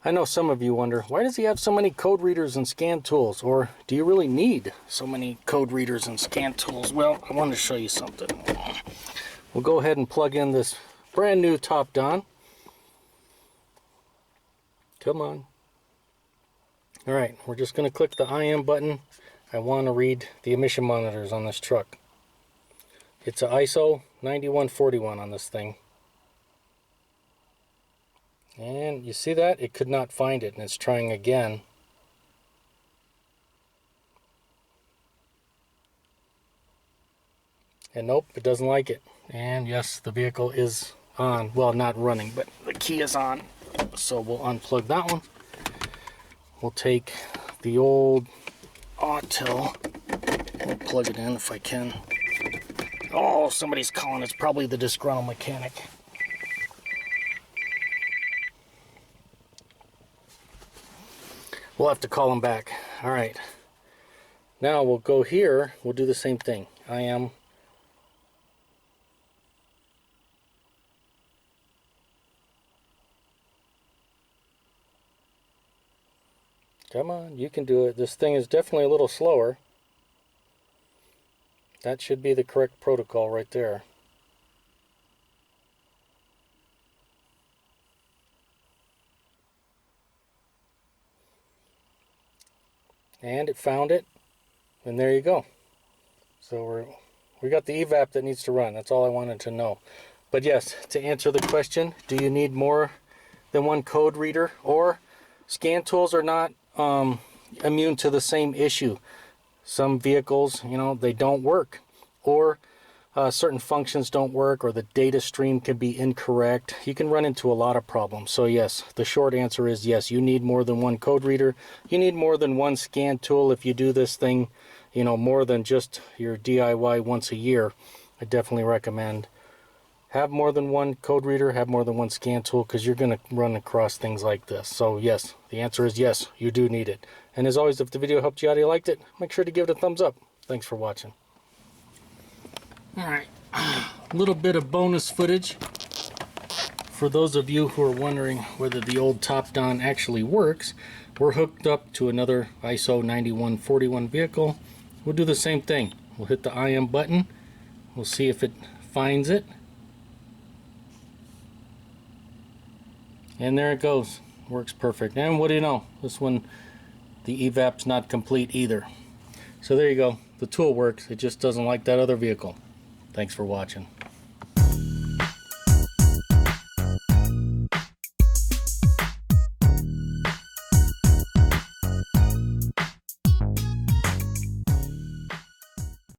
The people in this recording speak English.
I know some of you wonder, why does he have so many code readers and scan tools? Or do you really need so many code readers and scan tools? Well, I wanted to show you something. We'll go ahead and plug in this brand new top down. Come on. Alright, we're just going to click the IM button. I want to read the emission monitors on this truck. It's a ISO 9141 on this thing. And you see that? It could not find it, and it's trying again. And nope, it doesn't like it. And yes, the vehicle is on. Well, not running, but the key is on. So we'll unplug that one. We'll take the old Autel. We'll plug it in if I can. Oh, somebody's calling. It's probably the disgruntled mechanic. We'll have to call him back. Alright. Now we'll go here. We'll do the same thing. IM. Come on, you can do it. This thing is definitely a little slower. That should be the correct protocol right there. And it found it, and there you go. So we got the evap that needs to run. That's all I wanted to know. But yes, to answer the question, do you need more than one code reader? Or scan tools are not immune to the same issue. Some vehicles, you know, they don't work, or certain functions don't work, or the data stream can be incorrect. You can run into a lot of problems. So yes, the short answer is yes, you need more than one code reader. You need more than one scan tool if you do this thing, you know, more than just your DIY once a year. I definitely recommend have more than one code reader, have more than one scan tool, because you're going to run across things like this. So yes, the answer is yes, you do need it. And as always, if the video helped you out, you liked it, make sure to give it a thumbs up. Thanks for watching. Alright, a little bit of bonus footage for those of you who are wondering whether the old top-down actually works. We're hooked up to another ISO 9141 vehicle. We'll do the same thing. We'll hit the IM button. We'll see if it finds it. And there it goes. Works perfect. And what do you know? This one, the evap's not complete either. So there you go. The tool works. It just doesn't like that other vehicle. Thanks for watching.